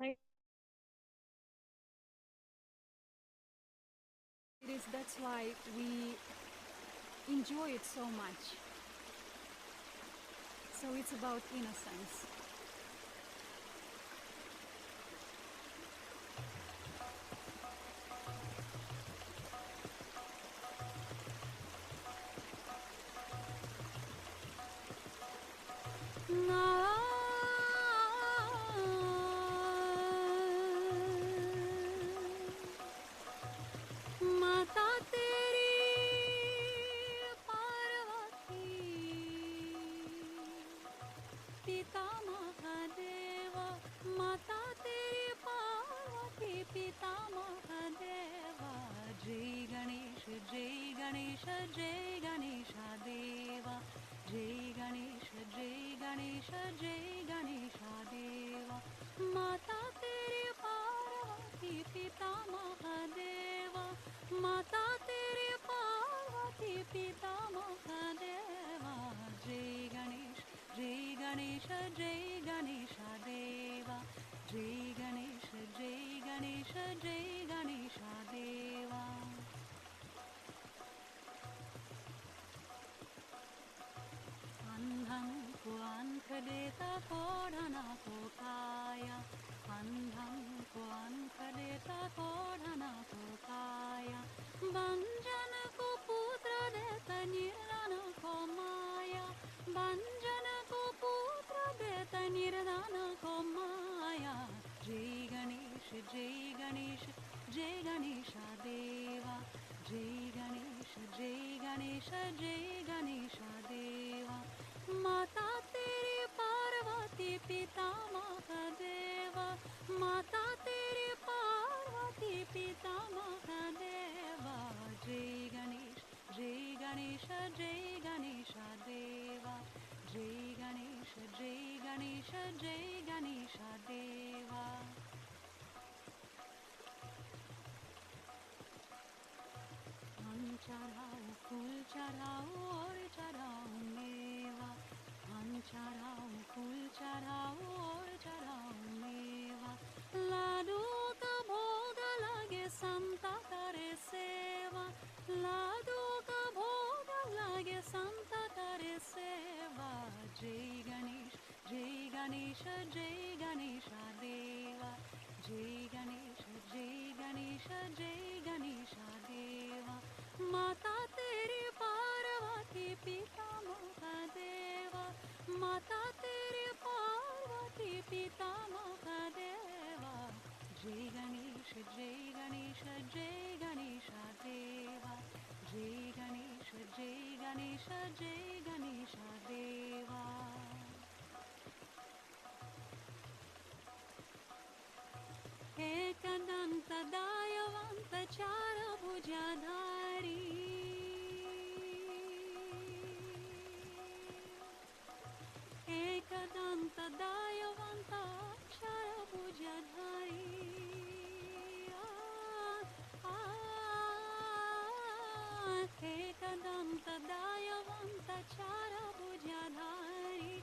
Right. It is, that's why we enjoy it so much. So it's about innocence. माता तेरी पार्वती, पिता महादेव। माता तेरी पार्वती, पिता महादेव। जय गणेश जय गणेश जय गणेशा देवा। जय गणेश जय गणेश जय गणेशा देवा। माता तेरी पार्वती, पिता महादेव। माता तेरी पार्वती, पिता महादेवा। जय गणेश जय गणेश जय गणेशा देवा। जय गणेश जय गणेश जय गणेशा देवा। अंधं को आँख देता कोढ़ना को काया। अंधं को आँख देता कोढ़ना को काया। बंजन को पुत्र देता निर्धन को माया। बंजन को पुत्र देता निर्धन को माया। जय गणेश जय गणेश जय गणेशा देवा। जय गणेश जय गणेश जय गणेशा देवा। माता तेरी पार्वती, पिता महादेव। माता तेरी पार्वती, पिता महादेव। जय गणेश जय गणेश जय गणेशा देवा। जय गणेश जय गणेश जय गणेशा देवा। हम चढ़ाओ फूल चढ़ाओ और चढ़ाओ मेवा। हम चढ़ाओ फूल चढ़ाओ और चढ़ाओ मेवा। लाडू का भोग लगे संता करे सेवा। लाडू का भोग लगे संता करे सेवा। जय गणेश जय गणेश जय गणेशा देवा। जय गणेश जय गणेश जय गणेशा देवा। माता तेरी पार्वती, पिता महादेव। माता तेरी पार्वती, पिता महादेव। जय गणेश जय गणेश जय गणेशा देवा। जय गणेश जय गणेश जय गणेशा देवा। एकदंत दायवंत चार भुजाधारी। एकदंत दायवंत चार भुजाधारी। एकदंत दायवंत चार भुजाधारी।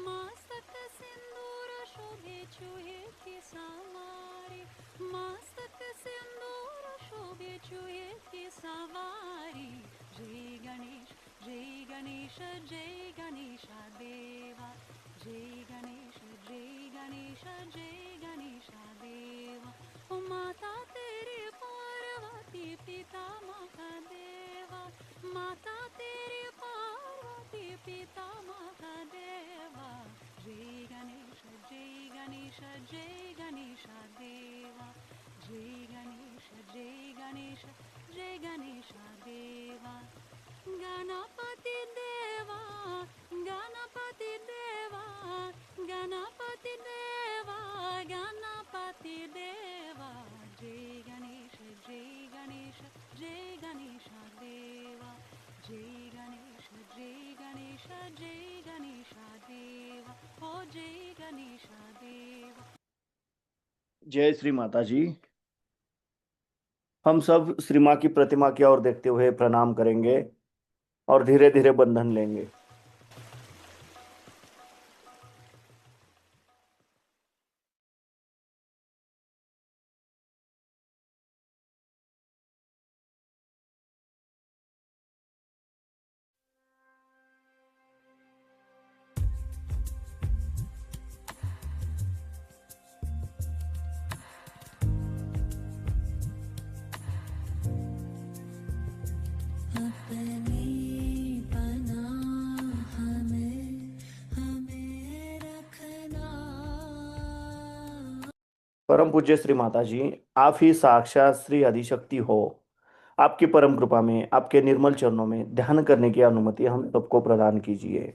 मस्तक सिंदूर शोभे चूहे की सवारी। मस्तक सिंदूर शोभे चूहे की सवारी। जय गणेश जय गणेश जय गणेशा देवा। जय गणेश जय गणेश जय गणेशा देवा। ओ माता तेरी पार्वती, पिता महादेवा। माता तेरी पार्वती, पिता महादेवा। जय गणेश जय गणेश जय गणेशा देवा। जय गणेश जय गणेश जय गणेशा देवा। गणपति देवा गणपति देवा। गणपति देवा गणपति देवा। जय गणेश जय गणेश जय गणेशा देवा। जय गणेश जय गणेश जय गणेशा देवा। हो जय गणेशा देवा। जय श्री माता जी। हम सब श्री माँ की प्रतिमा की ओर देखते हुए प्रणाम करेंगे और धीरे धीरे बंधन लेंगे। परम पूज्य श्री माता जी, आप ही साक्षात श्री आदिशक्ति हो। आपकी परम कृपा में, आपके निर्मल चरणों में ध्यान करने की अनुमति हम सबको प्रदान कीजिए।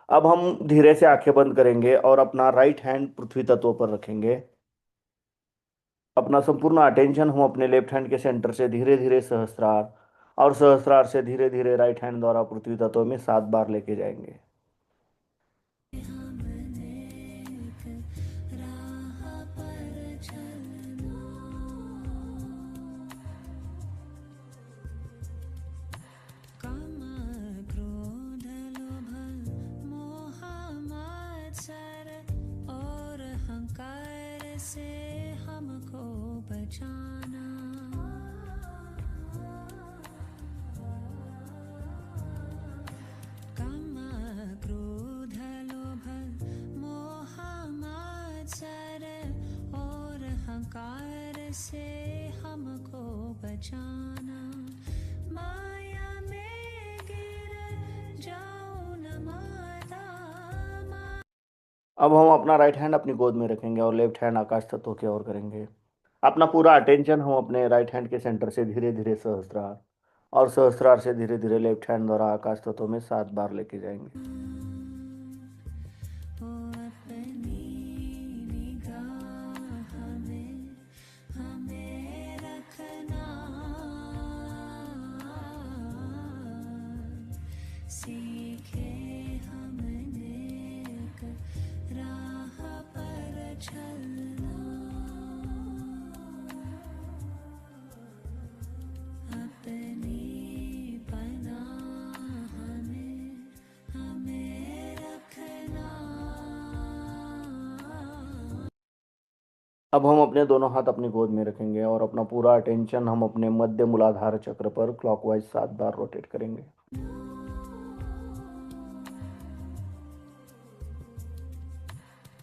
अब हम धीरे से आंखें बंद करेंगे और अपना राइट हैंड पृथ्वी तत्व पर रखेंगे। अपना संपूर्ण अटेंशन हम अपने लेफ्ट हैंड के सेंटर से धीरे धीरे सहस्त्रार, और सहस्त्रार से धीरे धीरे राइट हैंड द्वारा पृथ्वी तत्व में 7 बार लेके जाएंगे। और अहंकार से हमको बचाना। काम क्रोध लोभ मोह मात्सर और अहंकार से हमको बचाना। माया में गिर जाऊं न माता। अब हम अपना राइट हैंड अपनी गोद में रखेंगे और लेफ्ट हैंड आकाश तत्व की ओर करेंगे। अपना पूरा अटेंशन हम अपने राइट हैंड के सेंटर से धीरे धीरे सहस्त्रार, और सहस्त्रार से धीरे धीरे लेफ्ट हैंड द्वारा आकाश तत्व में 7 बार लेके जाएंगे। ओ अपनी निगाह में हमें रखना। सीखे हमने एक राह पर चलना। अपनी पनाह में हमें रखना। अब हम अपने दोनों हाथ अपनी गोद में रखेंगे और अपना पूरा अटेंशन हम अपने मध्य मूलाधार चक्र पर क्लॉकवाइज 7 बार रोटेट करेंगे।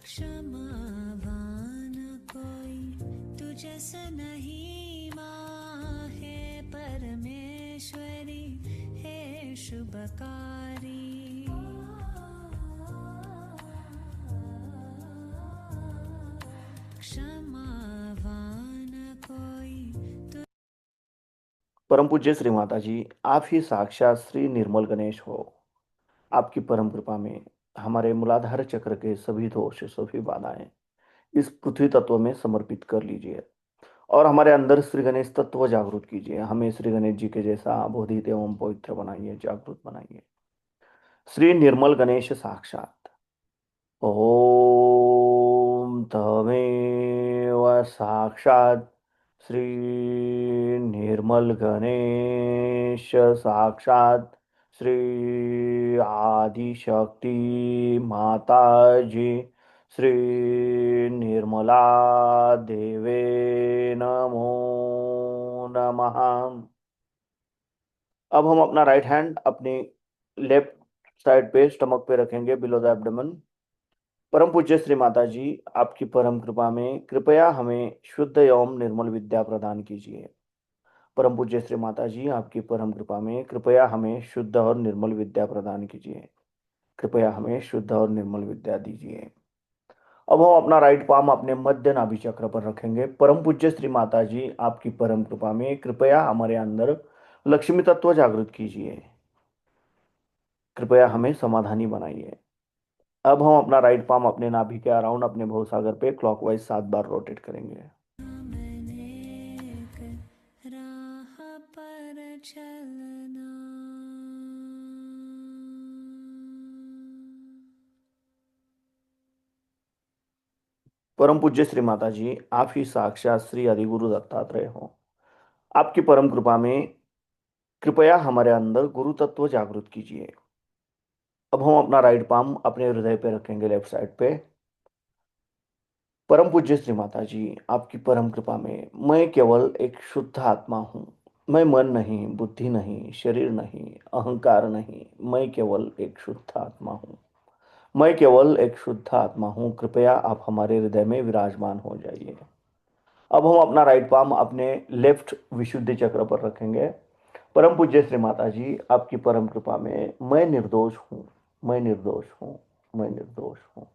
क्षमावान कोई तुझसे नहीं माँ है परमेश्वरी है शुभकारी। क्षमावान कोई परम पूज्य श्री माता जी, आप ही साक्षात श्री निर्मल गणेश हो। आपकी परम कृपा में हमारे मूलाधार चक्र के सभी दोष, सभी बाधाएं इस पृथ्वी तत्व में समर्पित कर लीजिए, और हमारे अंदर श्री गणेश तत्व जागृत कीजिए। हमें श्री गणेश जी के जैसा बोधित एवं पवित्र बनाइए, जागृत बनाइए। श्री निर्मल गणेश साक्षात। ओम तमेव साक्षात श्री निर्मल गणेश साक्षात श्री आदिशक्ति माता जी श्री निर्मला देवे नमो नमः। अब हम अपना राइट हैंड अपनी लेफ्ट साइड पे स्टमक पे रखेंगे, बिलो द एब्डोमेन। परम पूज्य श्री माता जी, आपकी परम कृपा में कृपया हमें शुद्ध एवं निर्मल विद्या प्रदान कीजिए। परम पूज्य श्री माता जी, आपकी परम कृपा में कृपया हमें शुद्ध और निर्मल विद्या प्रदान कीजिए। कृपया हमें शुद्ध और निर्मल विद्या दीजिए। अब हम अपना राइट पाम अपने मध्य नाभि चक्र पर रखेंगे। परम पूज्य श्री माता जी, आपकी परम कृपा में कृपया हमारे अंदर लक्ष्मी तत्व जागृत कीजिए। कृपया हमें समाधानी बनाइए। अब हम अपना राइट पाम अपने नाभि के अराउंड अपने भवसागर पे क्लॉकवाइज 7 बार रोटेट करेंगे। अनेक राह पर चलना। परम पूज्य श्री माता जी, आप ही साक्षात श्री हरिगुरु दत्तात्रेय हो। आपकी परम कृपा में कृपया हमारे अंदर गुरु तत्व जागृत कीजिए। अब हम अपना राइट पाम अपने हृदय पे रखेंगे, लेफ्ट साइड पे। परम पूज्य श्री माता जी, आपकी परम कृपा में मैं केवल एक शुद्ध आत्मा हूँ। मैं मन नहीं, बुद्धि नहीं, शरीर नहीं, अहंकार नहीं, मैं केवल एक शुद्ध आत्मा हूँ। मैं केवल एक शुद्ध आत्मा हूँ। कृपया आप हमारे हृदय में विराजमान हो जाइए। अब हम अपना राइट पाम अपने लेफ्ट विशुद्धि चक्र पर रखेंगे। परम पूज्य श्री माता जी, आपकी परम कृपा में मैं निर्दोष हूँ। मैं निर्दोष हूँ। मैं निर्दोष हूँ।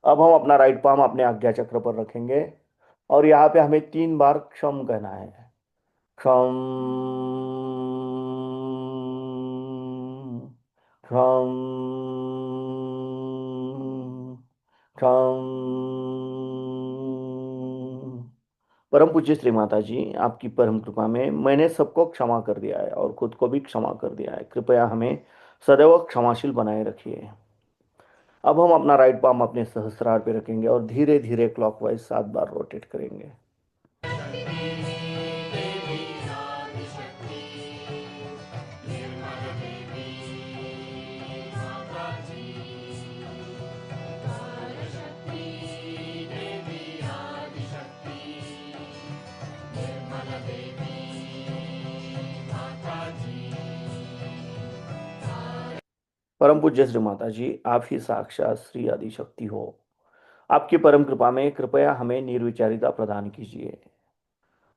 अब हम अपना राइट पाम अपने आज्ञा चक्र पर रखेंगे और यहाँ पे हमें 3 बार क्षम कहना है। क्षम क्षम क्षम। परम पूज्य श्री माता जी, आपकी परम कृपा में मैंने सबको क्षमा कर दिया है और खुद को भी क्षमा कर दिया है। कृपया हमें सदैव क्षमाशील बनाए रखिए। अब हम अपना राइट पाम अपने सहस्त्रार पे रखेंगे और धीरे धीरे क्लॉकवाइज 7 बार रोटेट करेंगे। परम पूज्य श्री माता जी, आप ही साक्षात श्री आदि शक्ति हो। आपकी परम कृपा में कृपया हमें निर्विचारिता प्रदान कीजिए।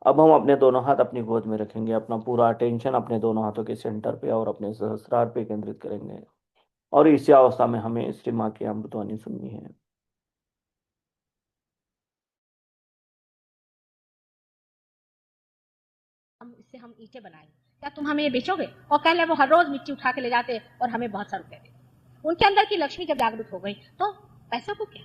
अब हम अपने दोनों हाथ अपनी गोद में रखेंगे, अपना पूरा अटेंशन अपने दोनों हाथों के सेंटर पे और अपने सहस्रार पे केंद्रित करेंगे और इसी अवस्था में हमें श्री माँ की अमृतवाणी सुननी है। इससे हम ईंटें बनाएंगे, क्या तुम हमें ये बेचोगे? और कह ले वो हर रोज मिट्टी उठा के ले जाते और हमें बहुत सारे रुपए देते। उनके अंदर की लक्ष्मी जब जागृत हो गई तो पैसा को क्या,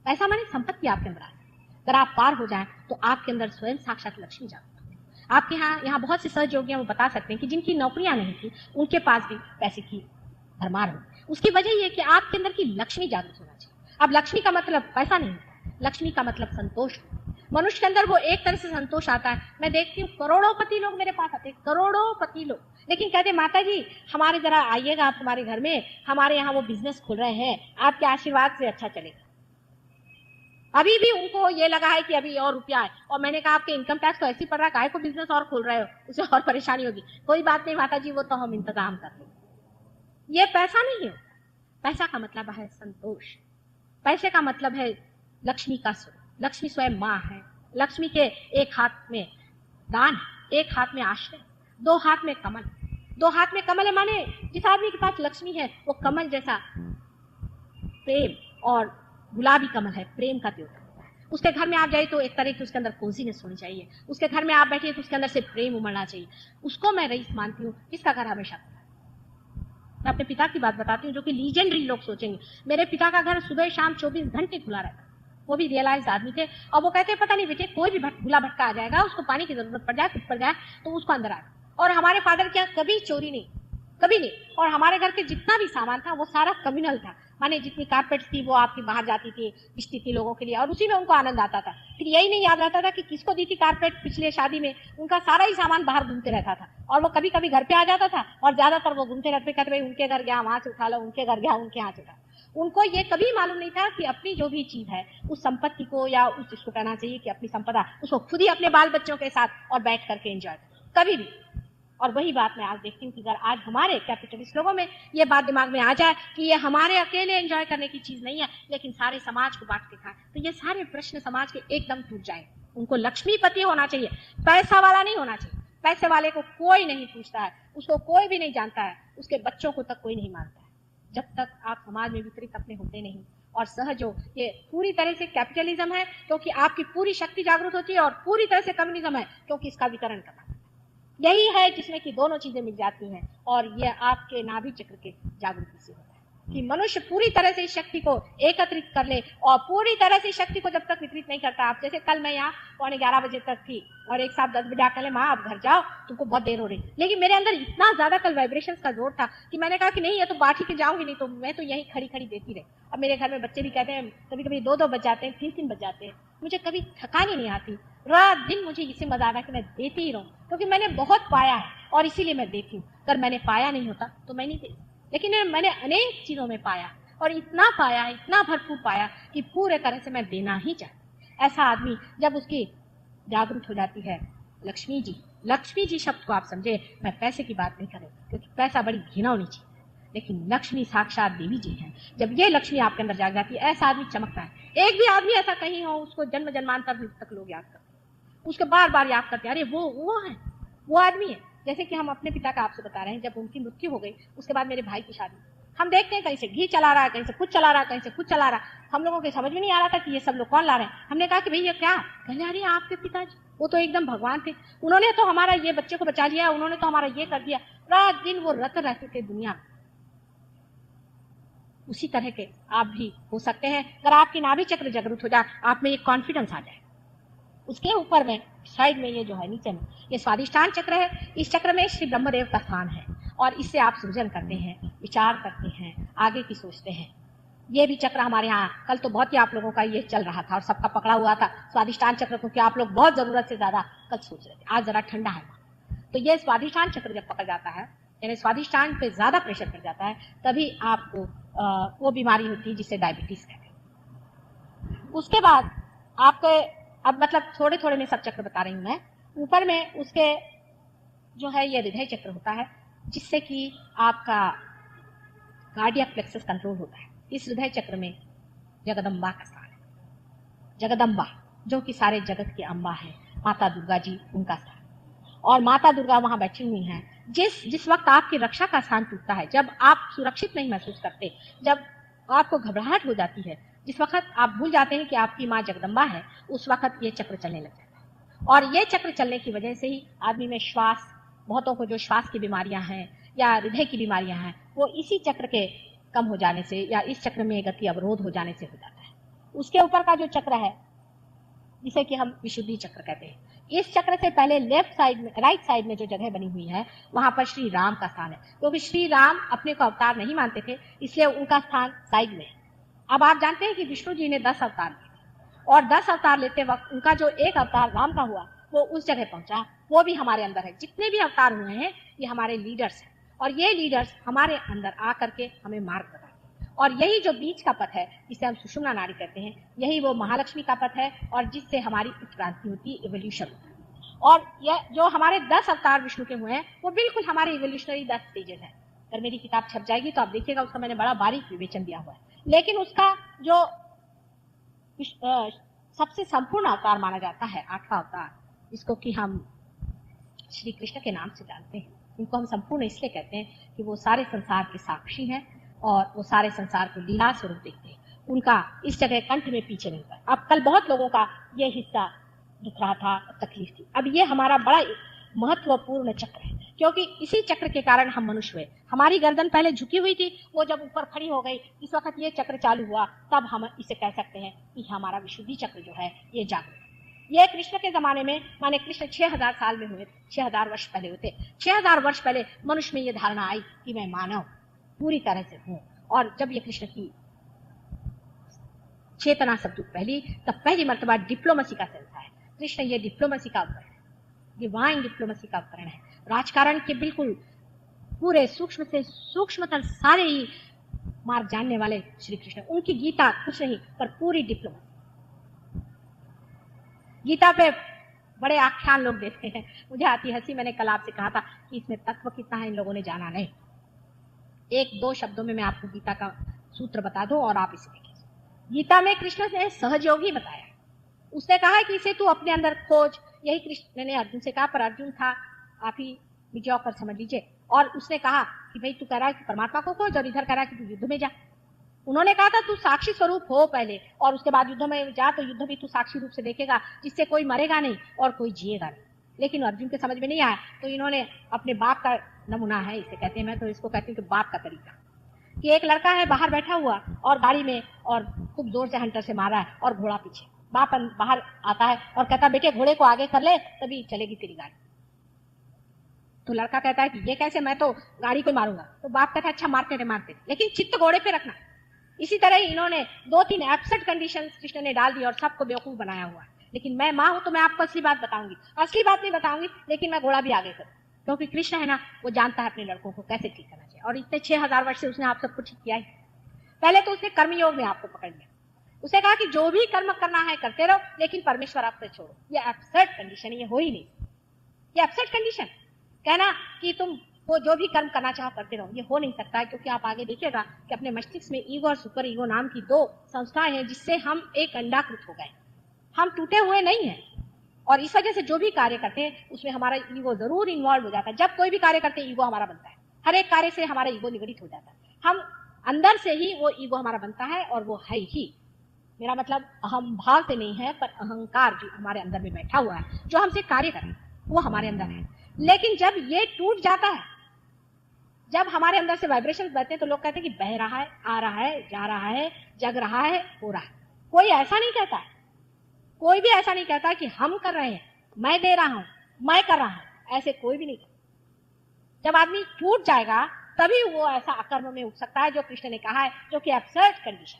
पैसा माने संपत्ति आपके अंदर आ जाए। अगर आप पार हो जाए तो आपके अंदर स्वयं साक्षात लक्ष्मी जागृत होती है। आपके यहाँ बहुत से सहयोगी वो बता सकते हैं कि जिनकी नौकरियां नहीं थी उनके पास भी पैसे की भरमार हो। उसकी वजह यह कि आपके अंदर की लक्ष्मी जागृत होना चाहिए। अब लक्ष्मी का मतलब पैसा नहीं होता, लक्ष्मी का मतलब संतोष। मनुष्य के अंदर वो एक तरह से संतोष आता है। मैं देखती हूँ करोड़ोंपति लोग मेरे पास आते हैं, करोड़ोंपति लोग, लेकिन कहते माता जी हमारे जरा आइएगा आप हमारे घर में, हमारे यहाँ वो बिजनेस खुल रहे हैं, आपके आशीर्वाद से अच्छा चलेगा। अभी भी उनको ये लगा है कि अभी और रुपया है। और मैंने कहा आपके इनकम टैक्स तो ऐसी पड़ रहा है, काहे को बिजनेस और खोल रहे हो, उसे और परेशानी होगी। कोई बात नहीं माता जी, वो तो हम इंतजाम कर लेंगे। ये पैसा नहीं है, पैसा का मतलब है संतोष। पैसे का मतलब है लक्ष्मी का स्वरूप। लक्ष्मी स्वयं माँ है। लक्ष्मी के एक हाथ में दान, एक हाथ में आश्रय, 2 हाथ में कमल। 2 हाथ में कमल है माने जिस आदमी के पास लक्ष्मी है वो कमल जैसा प्रेम और गुलाबी कमल है, प्रेम का त्योहार। उसके घर में आप जाइए तो एक तरह की उसके अंदर कोजीनेस होनी चाहिए। उसके घर में आप बैठिए तो उसके अंदर से प्रेम उमड़ना चाहिए। उसको मैं रईस मानती हूँ जिसका घर हमेशा खुला है। मैं अपने पिता की बात बताती हूँ जो कि लीजेंडरी लोग सोचेंगे। मेरे पिता का घर सुबह शाम 24 घंटे खुला रहता। वो भी रियलाइज आदमी थे और वो कहते पता नहीं बेटे कोई भी भूला भटका आ जाएगा, उसको पानी की जरूरत पड़ जाए, कुछ पड़ जाए तो उसको अंदर आए। और हमारे फादर के यहाँ कभी चोरी नहीं, कभी नहीं। और हमारे घर के जितना भी सामान था वो सारा कम्युनल था, माने जितनी कारपेट थी वो आपकी बाहर जाती थी, बिछती थी लोगों के लिए और उसी में उनको आनंद आता था। फिर यही नहीं याद रहता था कि किसको दी थी कारपेट पिछले शादी में। उनका सारा ही सामान बाहर घूमते रहता था और वो कभी कभी घर पे आ जाता था और ज्यादातर वो घूमते रहते, कहते भाई उनके घर गया वहां से उठा लो, उनके घर गया उनके यहाँ से उठा। उनको ये कभी मालूम नहीं था कि अपनी जो भी चीज है उस संपत्ति को या उस इसको कहना चाहिए कि अपनी संपदा उसको खुद ही अपने बाल बच्चों के साथ और बैठ करके एंजॉय कभी भी। और वही बात मैं आज देखती हूँ कि अगर आज हमारे कैपिटलिस्ट लोगों में ये बात दिमाग में आ जाए कि ये हमारे अकेले एंजॉय करने की चीज नहीं है लेकिन सारे समाज को बांट के खाए, तो ये सारे प्रश्न समाज के एकदम टूट जाए। उनको लक्ष्मीपति होना चाहिए, पैसा वाला नहीं होना चाहिए। पैसे वाले को कोई नहीं पूछता है, उसको कोई भी नहीं जानता है, उसके बच्चों को तक कोई नहीं मानता है जब तक आप समाज में वितरित अपने होते नहीं। और सहजो ये पूरी तरह से कैपिटलिज्म है क्योंकि आपकी पूरी शक्ति जागृत होती है और पूरी तरह से कम्युनिज्म है क्योंकि इसका वितरण करना यही है जिसमें कि दोनों चीजें मिल जाती हैं। और ये आपके नाभि चक्र के जागृति से होता है कि मनुष्य पूरी तरह से इस शक्ति को एकत्रित कर ले और पूरी तरह से शक्ति को जब तक वितरित नहीं करता। आप जैसे कल मैं यहाँ 11:15 बजे तक थी और एक साथ 10 बजे आकर माँ आप घर जाओ, तुमको बहुत देर हो रही, लेकिन मेरे अंदर इतना ज्यादा कल वाइब्रेशंस का जोर था कि मैंने कहा कि नहीं ये तो बाठी के जाऊंगी नहीं, तो मैं तो यही खड़ी खड़ी देती रही। अब मेरे घर में बच्चे भी कहते हैं कभी कभी 2-2 बज जाते हैं, 3-3 बज जाते हैं, मुझे कभी थकान ही नहीं आती। रात दिन मुझे इसे मजा आ रहा है कि मैं देती ही रहूं क्योंकि मैंने बहुत पाया है और इसीलिए मैं देती हूँ। अगर मैंने पाया नहीं होता तो मैं नहीं देती, लेकिन मैंने अनेक चीजों में पाया और इतना पाया, इतना भरपूर पाया कि पूरे तरह से मैं देना ही चाहती। ऐसा आदमी जब उसकी जागरूक हो जाती है लक्ष्मी जी शब्द को आप समझे, मैं पैसे की बात नहीं कर रही क्योंकि पैसा बड़ी घिनौनी चीज है, लेकिन लक्ष्मी साक्षात देवी जी है। जब ये लक्ष्मी आपके अंदर जाग जाती है ऐसा आदमी चमकता है। एक भी आदमी ऐसा कहीं हो उसको जन्म जन्मांतर तक लोग याद करते, उसके बार बार याद करते, अरे वो है, वो आदमी है। जैसे कि हम अपने पिता का आपसे बता रहे हैं, जब उनकी मृत्यु हो गई उसके बाद मेरे भाई की शादी, हम देखते हैं कहीं से घी चला रहा है, कहीं से कुछ चला रहा है, कहीं से कुछ चला रहा है। हम लोगों के समझ में नहीं आ रहा था कि ये सब लोग कौन ला रहे हैं। हमने कहा कि भाई ये क्या, कहने अरे आपके पिताजी, वो तो एकदम भगवान थे, उन्होंने तो हमारा ये बच्चे को बचा लिया, उन्होंने तो हमारा ये कर दिया। रात दिन वो रत रहते थे दुनिया में। उसी तरह के आप भी हो सकते हैं अगर आपकी नाभि चक्र जागृत हो जाए, आप में एक कॉन्फिडेंस आ जाए। उसके ऊपर में साइड में ये जो है नीचे में ये स्वादिष्ठान चक्र है। इस चक्र में श्री ब्रह्मदेव का स्थान है और इससे आप सृजन करते हैं, विचार करते हैं, आगे की सोचते हैं। ये भी चक्र हमारे यहाँ कल तो बहुत ही आप लोगों का ये चल रहा था और सबका पकड़ा हुआ था स्वादिष्ठान चक्र, क्योंकि आप लोग बहुत जरूरत से ज्यादा कल सोच रहे थे। आज जरा ठंडा है, तो ये स्वादिष्ठान चक्र जब पकड़ जाता है, यानी स्वादिष्ठान पे ज्यादा प्रेशर पड़ जाता है, तभी आपको वो बीमारी होती है जिसे डायबिटीज कहते हैं। उसके बाद आपके अब मतलब थोड़े थोड़े में सब चक्र बता रही हूं मैं। ऊपर में उसके जो है ये हृदय चक्र होता है, जिससे कि आपका कार्डियक प्लेक्सस कंट्रोल होता है। इस हृदय चक्र में जगदम्बा का स्थान है। जगदम्बा जो कि सारे जगत की अम्बा है, माता दुर्गा जी, उनका स्थान। और माता दुर्गा वहां बैठी हुई हैं। जिस वक्त आपकी रक्षा का स्थान टूटता है, जब आप सुरक्षित नहीं महसूस करते, जब आपको घबराहट हो जाती है, जिस वक्त आप भूल जाते हैं कि आपकी माँ जगदम्बा है, उस वक्त ये चक्र चलने लग जाता है। और ये चक्र चलने की वजह से ही आदमी में श्वास, बहुतों को जो श्वास की बीमारियां हैं या हृदय की बीमारियां हैं, वो इसी चक्र के कम हो जाने से या इस चक्र में गति अवरोध हो जाने से हो जाता है। उसके ऊपर का जो चक्र है, जिसे कि हम विशुद्धि चक्र कहते हैं, इस चक्र से पहले लेफ्ट साइड में, राइट साइड में जो जगह बनी हुई है, वहां पर श्री राम का स्थान है। क्योंकि श्री राम अपने को अवतार नहीं मानते थे, इसलिए उनका स्थान साइड में है। अब आप जानते हैं कि विष्णु जी ने 10 अवतार लिए और 10 अवतार लेते वक्त उनका जो एक अवतार राम का हुआ, वो उस जगह पहुंचा, वो भी हमारे अंदर है। जितने भी अवतार हुए हैं, ये हमारे लीडर्स हैं और ये लीडर्स हमारे अंदर आकर के हमें मार्ग बताते हैं। और यही जो बीच का पथ है, जिसे हम सुषुम्ना नाड़ी कहते हैं, यही वो महालक्ष्मी का पथ है और जिससे हमारी उत्क्रांति होती है, इवोल्यूशन होता है। और यह जो हमारे 10 अवतार विष्णु के हुए हैं, वो बिल्कुल हमारे इवोल्यूशनरी 10 स्टेजेस है। अगर मेरी किताब छप जाएगी तो आप देखिएगा, उसका मैंने बड़ा बारीक विवेचन दिया हुआ है। लेकिन उसका जो सबसे संपूर्ण अवतार माना जाता है, 8वां अवतार, जिसको कि हम श्री कृष्ण के नाम से जानते हैं, इनको हम संपूर्ण इसलिए कहते हैं कि वो सारे संसार के साक्षी हैं और वो सारे संसार को लीला स्वरूप देखते हैं। उनका इस जगह कंठ में पीछे नहीं था। अब कल बहुत लोगों का ये हिस्सा दुख रहा था, तकलीफ थी। अब ये हमारा बड़ा महत्वपूर्ण चक्र है, क्योंकि इसी चक्र के कारण हम मनुष्य हुए। हमारी गर्दन पहले झुकी हुई थी, वो जब ऊपर खड़ी हो गई, इस वक्त ये चक्र चालू हुआ, तब हम इसे कह सकते हैं कि हमारा विशुद्धि चक्र जो है ये जागृत। ये कृष्ण के जमाने में, माने कृष्ण 6000 साल में हुए, 6000 वर्ष पहले होते। 6000 वर्ष पहले मनुष्य में ये धारणा आई कि मैं मानव पूरी तरह से हूं। और जब ये कृष्ण की चेतना सब पहली, तब पहली मर्तबा डिप्लोमेसी का सेंस है। कृष्ण ये डिप्लोमेसी का उपकरण है, डिवाइन डिप्लोमेसी का उपकरण है। राजकारण के बिल्कुल पूरे सूक्ष्म से सूक्ष्मतर सारे ही मार्ग जानने वाले श्री कृष्ण। उनकी गीता कुछ नहीं पर पूरी डिप्लोमेसी। गीता पे बड़े आख्यान लोग देते हैं, मुझे आती हंसी। मैंने कल आपसे कहा था कि इसमें तत्व कितना है इन लोगों ने जाना नहीं। 1-2 शब्दों में मैं आपको गीता का सूत्र बता दूं और आप इसे देखिए। गीता में कृष्ण ने सहजयोगी बताया। उसने कहा कि इसे तू अपने अंदर खोज। यही कृष्ण ने अर्जुन से कहा, पर अर्जुन था आप ही विजय कर समझ लीजिए। और उसने कहा कि भाई तू कह रहा है कि परमात्मा को खोज और इधर कह रहा है कि तू युद्ध में जा। उन्होंने कहा था तू साक्षी स्वरूप हो पहले और उसके बाद युद्ध में जा, तो युद्ध भी तू साक्षी रूप से देखेगा, जिससे कोई मरेगा नहीं और कोई जिएगा नहीं। लेकिन अर्जुन के समझ में नहीं आया, तो इन्होंने अपने बाप का नमूना है, इसे कहते हैं, मैं तो इसको कहती हूँ कि बाप का तरीका, कि एक लड़का है बाहर बैठा हुआ और गाड़ी में और खूब जोर से हंटर से मारा है और घोड़ा पीछे। बाप बाहर आता है और कहता है बेटे घोड़े को आगे कर ले तभी चलेगी तेरी गाड़ी। तो लड़का कहता है कि ये कैसे, मैं तो गाड़ी को मारूंगा। तो बाप कहता है अच्छा मारते रहे, लेकिन चित्त घोड़े पे रखना। इसी तरह इन्होंने 2-3 एब्सर्ड कंडीशंस कृष्ण ने डाल दी और सबको बेवकूफ बनाया हुआ। लेकिन मैं माँ हूं तो मैं आपको असली बात बताऊंगी, असली बात नहीं बताऊंगी, लेकिन मैं घोड़ा भी आगे करूँ, क्योंकि कृष्ण है ना, वो जानता है अपने लड़कों को कैसे ठीक करना चाहिए। और इतने 6000 वर्ष से उसने आप सबको ठीक किया ही। पहले तो उसने कर्मयोग में आपको पकड़ लिया। उसने कहा कि जो भी कर्म करना है करते रहो, लेकिन परमेश्वर आपसे छोड़ो। ये एब्सर्ड कंडीशन, ये हो ही नहीं। ये एब्सर्ड कंडीशन कहना कि तुम वो जो भी कर्म करना चाहो करते रहो, ये हो नहीं सकता है। क्योंकि आप आगे देखिएगा कि अपने मस्तिष्क में ईगो और सुपर ईगो नाम की 2 संस्थाएं हैं, जिससे हम एक अंडाकृत हो गए। हम टूटे हुए नहीं हैं और इस वजह से जो भी कार्य करते हैं उसमें हमारा ईगो जरूर इन्वॉल्व हो जाता है। जब कोई भी कार्य करते हैं ईगो हमारा बनता है। हर एक कार्य से हमारा ईगो निगड़ित हो जाता है। हम अंदर से ही वो ईगो हमारा बनता है और वो है ही। मेरा मतलब अहम भाव से नहीं है, पर अहंकार जो हमारे अंदर में बैठा हुआ है, जो हमसे कार्य कर रहा है, वो हमारे अंदर है। लेकिन जब ये टूट जाता है, जब हमारे अंदर से वाइब्रेशन बहते हैं, तो लोग कहते हैं कि बह रहा है, आ रहा है, जा रहा है, जग रहा है, हो रहा है। कोई ऐसा नहीं कहता, कोई भी ऐसा नहीं कहता कि हम कर रहे हैं, मैं दे रहा हूं, मैं कर रहा हूं, ऐसे कोई भी नहीं कहता। जब आदमी टूट जाएगा तभी वो ऐसा अकर्म में उठ सकता है, जो कृष्ण ने कहा है, जो कि एब्सर्ड कंडीशन,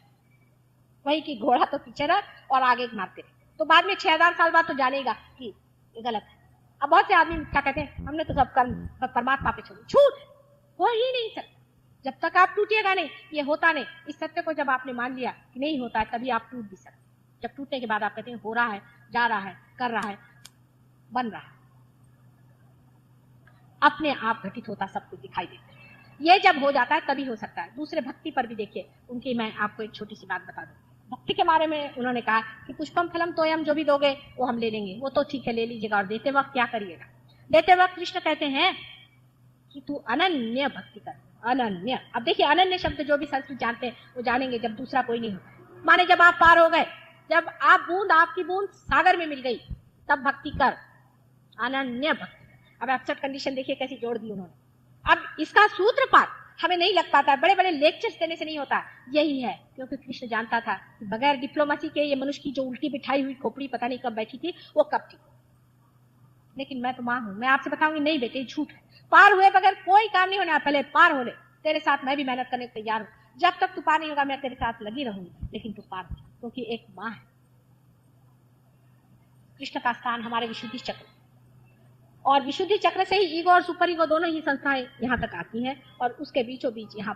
वही कि घोड़ा तो पीछे रख और आगे मारते रहे, तो बाद में 6000 साल बाद तो जानेगा कि ये गलत है। अब बहुत से आदमी क्या कहते हैं, हमने तो सब कर्म परमात्मा पे छोड़ी, झूठ, हो ही नहीं सकता जब तक आप टूटिएगा नहीं, ये होता नहीं। इस सत्य को जब आपने मान लिया कि नहीं होता है, तभी आप टूट भी सकते। जब टूटने के बाद आप कहते हैं हो रहा है, जा रहा है, कर रहा है, बन रहा है, अपने आप घटित होता सब कुछ दिखाई देता है। ये जब हो जाता है तभी हो सकता है। दूसरे भक्ति पर भी देखिए, उनकी मैं आपको एक छोटी सी बात बता दूं। भक्ति के बारे में उन्होंने कहा कि पुष्पम फलम तोयम, जो भी दोगे वो हम ले लेंगे, वो तो ठीक है ले लीजिएगा, और देते वक्त क्या करिएगा? देते वक्त कृष्ण कहते हैं कि तू अनन्य भक्ति कर, अनन्य। अब देखिए, अनन्य शब्द जो भी संस्कृत जानते हैं वो जानेंगे, जब दूसरा कोई नहीं होता। माने जब आप पार हो गए, जब आप बूंद, आपकी बूंद सागर में मिल गई, तब भक्ति कर, अनन्य भक्ति। अब एब्सर्ड कंडीशन देखिए कैसी जोड़ दी उन्होंने। अब इसका सूत्रपात हमें नहीं लग पाता, बड़े बड़े लेक्चर्स देने से नहीं होता। यही है क्योंकि कृष्ण जानता था कि बगैर डिप्लोमेसी के ये मनुष्य की जो उल्टी बिठाई हुई खोपड़ी पता नहीं कब बैठी थी, वो कब थी। लेकिन मैं तो मां हूं, मैं आपसे बताऊंगी नहीं बेटे, झूठ है। पार हुए बगैर कोई काम नहीं होना, पहले पार हो ले। तेरे साथ मैं भी मेहनत करने को तैयार हूं, जब तक तू पार नहीं होगा मैं तेरे साथ लगी रहूंगी, लेकिन तू पार हो, क्योंकि एक मां है। कृष्ण का स्थान हमारे विशुद्धि चक्र, और विशुद्धि चक्र से ही ईगो और सुपर ईगो दोनों ही संस्थाएं यहां तक आती हैं, और उसके बीचों बीच यहाँ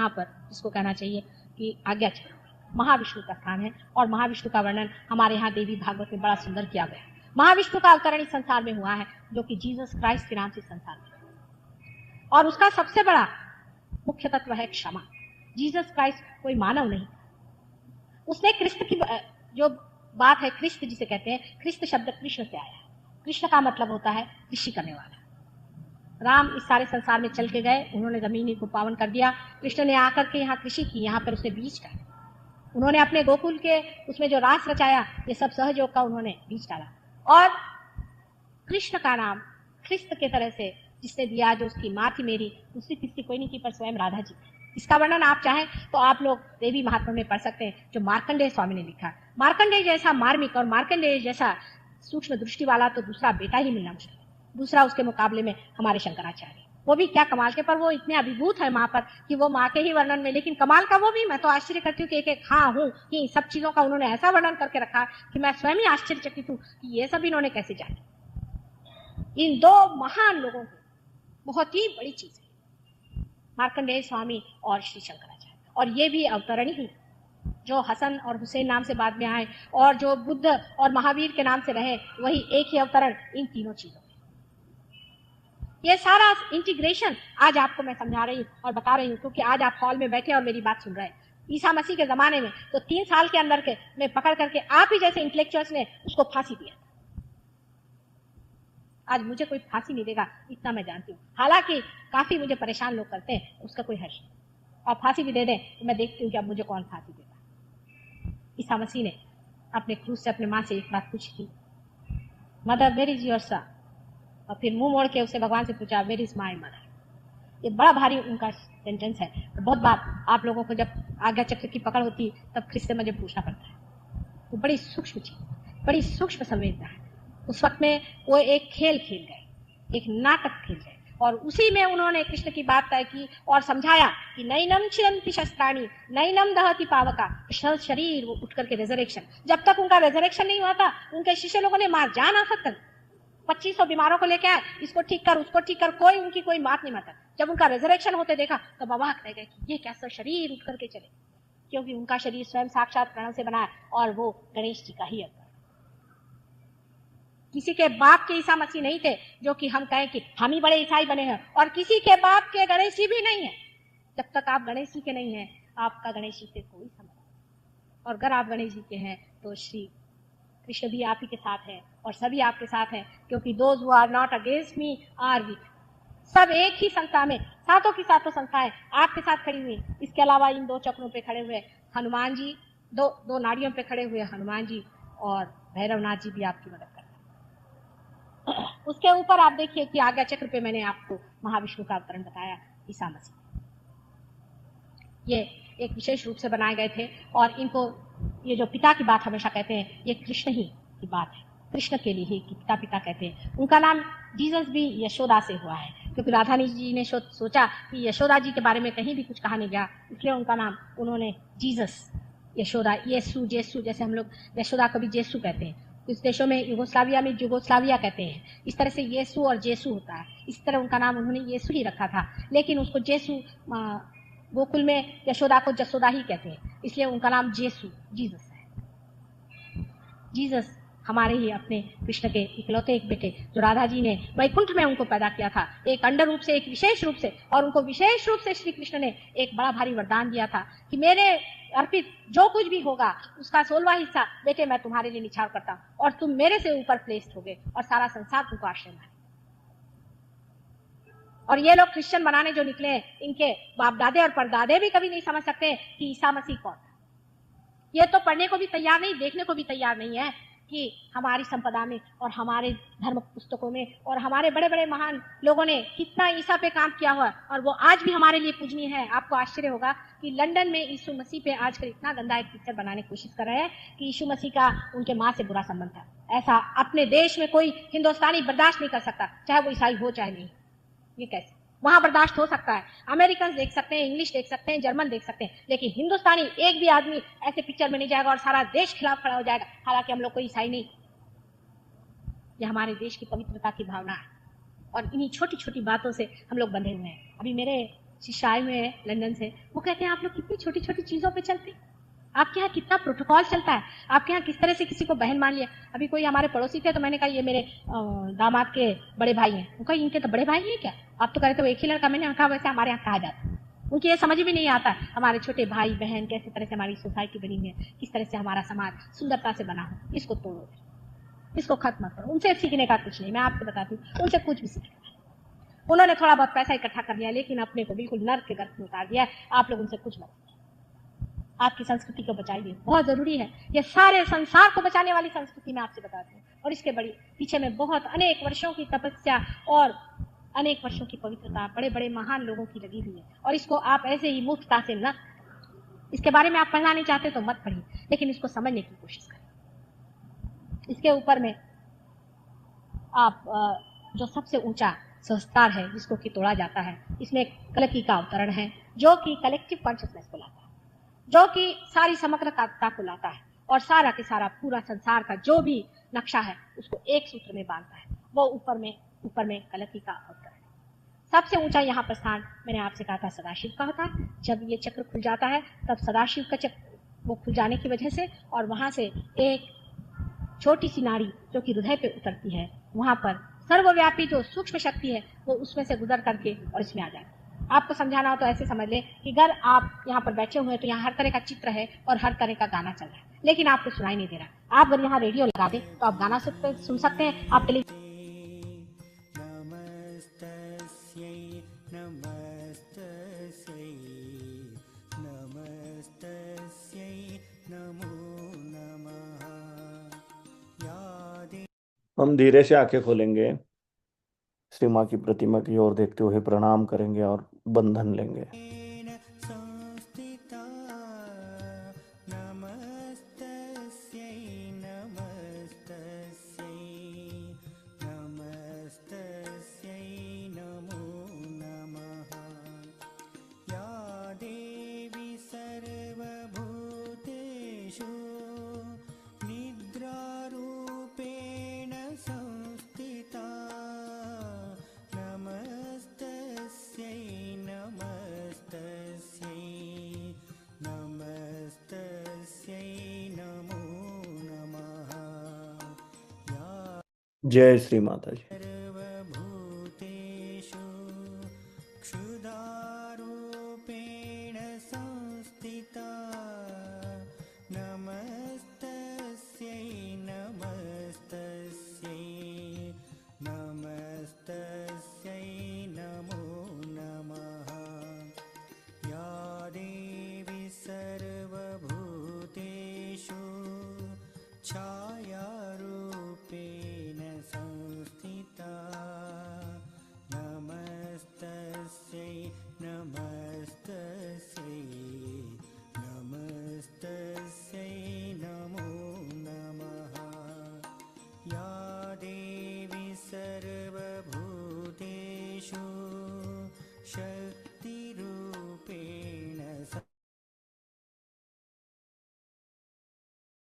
पर जिसको कहना चाहिए कि आज्ञा चक्र महाविष्णु का स्थान है। और महाविष्णु का वर्णन हमारे यहाँ देवी भागवत में बड़ा सुंदर किया गया है। महाविष्णु का अवतरण इस संसार में हुआ है, जो कि जीसस क्राइस्ट के नाम से संसार में, और उसका सबसे बड़ा मुख्य तत्व है क्षमा। जीसस क्राइस्ट कोई मानव नहीं, उसने कृष्ण की जो बात है, कृष्ण जिसे कहते हैं, कृष्ण शब्द कृष्ण से आया है। कृष्ण का मतलब होता है कृषि करने वाला। राम इस सारे संसार में चल के गए, उन्होंने जमीन को पावन कर दिया। कृष्ण ने आकर के यहाँ कृषि की, यहाँ पर उसने बीज डाला। उन्होंने अपने गोकुल के उसमें जो रास रचाया, ये सब सहयोग का उन्होंने बीज डाला। और कृष्ण का नाम ख्रिस्त के तरह से जिसने दिया, जो उसकी माँ थी मेरी, दूसरी तीसरी कोई नहीं थी, पर स्वयं राधा जी। इसका वर्णन आप चाहें तो आप लोग देवी महात्मा में पढ़ सकते हैं, जो मार्कंडेय स्वामी ने लिखा। मार्कंडेय जैसा मार्मिक और मार्कंडेय जैसा सूक्ष्म दृष्टि वाला तो दूसरा बेटा ही मिलना मुश्किल है। दूसरा उसके मुकाबले में हमारे शंकराचार्य, वो भी क्या कमाल के, पर वो इतने अभिभूत है माँ पर कि वो माँ के ही वर्णन में, लेकिन कमाल का वो भी, मैं तो आश्चर्य करती हूँ कि एक हाँ हूँ कि सब चीजों का उन्होंने ऐसा वर्णन करके रखा कि मैं स्वयं ही आश्चर्यचकित हूँ कि ये सब इन्होंने कैसे जाना। इन दो महान लोगों को बहुत ही बड़ी चीज है, मार्कंडेय स्वामी और श्री शंकराचार्य। और ये भी अवतरण ही, जो हसन और हुसैन नाम से बाद में आए और जो बुद्ध और महावीर के नाम से रहे, वही एक ही अवतरण इन तीनों चीजों। ये सारा इंटीग्रेशन आज आपको मैं समझा रही हूँ और बता रही हूँ, क्योंकि आज आप हॉल में बैठे और मेरी बात सुन रहे हैं। ईसा मसीह के जमाने में तो 3 साल के अंदर के में पकड़ करके आप ही जैसे इंटेलेक्चुअल्स ने उसको फांसी दिया। आज मुझे कोई फांसी नहीं देगा, इतना मैं जानती हूँ। हालांकि काफी मुझे परेशान लोग करते हैं, उसका कोई हर्ष नहीं, और फांसी भी दे दें तो मैं देखती हूँ कि अब मुझे कौन फांसी देगा। ईसा मसीह ने अपने क्रूस से अपने माँ से एक बात पूछी थी, mother where is your son, और फिर मुंह मोड़ के उससे भगवान से पूछा वेयर इज माय मदर। ये बड़ा भारी उनका सेंटेंस है। बहुत बार आप लोगों को जब आज्ञा चक्र की पकड़ होती तब ख्रिस्त से मुझे पूछना पड़ता है। वो बड़ी सूक्ष्म चीज, बड़ी सूक्ष्म संवेदना है। उस वक्त में वो एक खेल खेल गए, एक नाटक खेल गए, और उसी में उन्होंने कृष्ण की बात तय की और समझाया कि नैनम छिरंति शस्त्राणि नैनम दहति पावका, शरीर वो उठ करके रेजरेक्शन। जब तक उनका रेजरेक्शन नहीं हुआ था, उनके शिष्य लोगों ने मार जान आफत कर 2500 बीमारों को लेके आए, इसको ठीक कर उसको ठीक कर, कोई उनकी कोई बात नहीं मानता। जब उनका रेजरेक्शन होते देखा तो अवाक रह गए कि ये कैसा शरीर उठ करके चले, क्योंकि उनका शरीर स्वयं साक्षात प्रणव से बना है और वो गणेश जी का ही अवतार। किसी के बाप के ईसा मसीह नहीं थे जो कि हम कहें कि हम ही बड़े ईसाई बने हैं, और किसी के बाप के गणेश जी भी नहीं है। जब तक आप गणेश जी के नहीं हैं, आपका गणेश जी से कोई संबंध नहीं। और अगर आप गणेश जी के हैं तो श्री कृष्ण भी आप ही के साथ है और सभी आपके साथ हैं, क्योंकि those who are not against me are with. सब एक ही संस्था में, सातों की सातों संस्थाएं आपके साथ खड़ी हुई। इसके अलावा इन 2 चक्रों पे खड़े हुए हनुमान जी, दो नाड़ियों पे खड़े हुए हनुमान जी और भैरवनाथ जी भी आपकी मदद करते हैं। उसके ऊपर आप देखिए कि आज्ञा चक्र पे मैंने आपको महाविष्णु का अवतरण बताया, ईसा मसीह। ये एक विशेष रूप से बनाए गए थे और इनको, ये जो पिता की बात हमेशा कहते हैं, ये कृष्ण ही की बात है, कृष्ण के लिए ही पिता पिता कहते हैं। उनका नाम जीसस भी यशोदा से हुआ है, क्योंकि राधा जी ने सोचा कि यशोदा जी के बारे में कहीं भी कुछ कहा नहीं गया, इसलिए उनका नाम उन्होंने जीसस, यशोदा, येसु, जेसु, जैसे हम लोग यशोदा को भी जेसु कहते हैं। कुछ देशों में युगोस्लाविया में जुगोस्लाविया कहते हैं। इस तरह से येसु और जेसु होता है। इस तरह उनका नाम उन्होंने येसु ही रखा था, लेकिन उसको जेसु, गोकुल में यशोदा को जसोदा ही कहते हैं, इसलिए उनका नाम जेसु, जीसस है। जीसस हमारे ही अपने कृष्ण के इकलौते एक बेटे, जो राधा जी ने वैकुंठ में उनको पैदा किया था, एक अंडर रूप से, एक विशेष रूप से, और उनको विशेष रूप से श्री कृष्ण ने एक बड़ा भारी वरदान दिया था कि मेरे अर्पित जो कुछ भी होगा उसका 16वां हिस्सा बेटे मैं तुम्हारे लिए निछावर करता हूं, और तुम मेरे से ऊपर प्लेस्ड होगे और सारा संसार तुमको आश्रय माने। और ये लोग क्रिश्चियन बनाने जो निकले, इनके बाप दादे और परदादे भी कभी नहीं समझ सकते कि ईसा मसीह कौन था। ये तो पढ़ने को भी तैयार नहीं, देखने को भी तैयार नहीं है कि हमारी संपदा में और हमारे धर्म पुस्तकों में और हमारे बड़े बड़े महान लोगों ने कितना ईसा पे काम किया हुआ, और वो आज भी हमारे लिए पूजनीय है। आपको आश्चर्य होगा कि लंदन में यीशु मसीह पे आजकल इतना गंदा एक पिक्चर बनाने की कोशिश कर रहे हैं कि यीशु मसीह का उनके माँ से बुरा संबंध था। ऐसा अपने देश में कोई हिंदुस्तानी बर्दाश्त नहीं कर सकता, चाहे वो ईसाई हो चाहे नहीं। ये कैसे वहां बर्दाश्त हो सकता है? अमेरिकन देख सकते हैं, इंग्लिश देख सकते हैं, जर्मन देख सकते हैं, लेकिन हिंदुस्तानी एक भी आदमी ऐसे पिक्चर में नहीं जाएगा और सारा देश खिलाफ खड़ा हो जाएगा। हालांकि हम लोग कोई ईसाई नहीं, ये हमारे देश की पवित्रता की भावना है, और इन्हीं छोटी छोटी बातों से हम लोग बंधे हुए हैं। अभी मेरे शिष्य आए हुए हैं लंदन से, वो कहते हैं आप लोग कितनी छोटी छोटी चीजों पे चलते हैं, आपके यहाँ कितना प्रोटोकॉल चलता है, आपके यहाँ किस तरह से किसी को बहन मान लिया। अभी कोई हमारे पड़ोसी थे, तो मैंने कहा ये मेरे दामाद के बड़े भाई हैं। उनका इनके तो बड़े भाई हैं क्या? आप तो कह रहे थे वो एक ही लड़का। मैंने कहा वैसे हमारे यहाँ कहा जाता है। उनकी ये समझ भी नहीं आता हमारे छोटे भाई बहन कैसे तरह से हमारी सोसाइटी बनी है, किस तरह से हमारा समाज सुंदरता से बना हो। इसको तोड़ो, इसको खत्म करो। उनसे सीखने का कुछ नहीं, मैं आपको बताती हूँ, उनसे कुछ भी सीखने। उन्होंने थोड़ा बहुत पैसा इकट्ठा कर लिया, लेकिन अपने को बिल्कुल नर्क के गर्भ में उतार दिया है। आप लोग उनसे कुछ मत, आपकी संस्कृति को बचाइए, बहुत जरूरी है। ये सारे संसार को बचाने वाली संस्कृति मैं आपसे बताती हूँ, और इसके बड़ी पीछे में बहुत अनेक वर्षों की तपस्या और अनेक वर्षों की पवित्रता बड़े बड़े महान लोगों की लगी हुई है। और इसको आप ऐसे ही मूर्खता से न, इसके बारे में आप पढ़ना नहीं चाहते तो मत पढ़िए, लेकिन इसको समझने की कोशिश करें। इसके ऊपर में आप जो सबसे ऊंचा संस्कार है जिसको कि तोड़ा जाता है, इसमें कलकी का अवतरण है, जो कि कलेक्टिव कॉन्शियसनेस को लाता है, जो कि सारी समग्रता को लाता है, और सारा के सारा पूरा संसार का जो भी नक्शा है उसको एक सूत्र में बांधता है। वो ऊपर में कलकी का अवतरण है। सबसे ऊंचा यहाँ पर स्थान मैंने आपसे कहा था सदाशिव का होता है। जब ये चक्र खुल जाता है तब सदाशिव का चक्र वो खुल जाने की वजह से, और वहां से एक छोटी सी नाड़ी जो कि हृदय पे उतरती है, वहां पर सर्वव्यापी जो सूक्ष्म शक्ति है वो उसमें से गुजर करके और इसमें आ जाए। आपको समझाना हो तो ऐसे समझ लें कि अगर आप यहाँ पर बैठे हुए हैं तो यहाँ हर तरह का चित्र है और हर तरह का गाना चल रहा है, लेकिन आपको सुनाई नहीं दे रहा। आप अगर यहाँ रेडियो लगा दें तो आप गाना सुन सकते हैं। आप हम धीरे से आंखें खोलेंगे, श्री माँ की प्रतिमा की ओर देखते हुए प्रणाम करेंगे और बंधन लेंगे। जय श्री माता जी।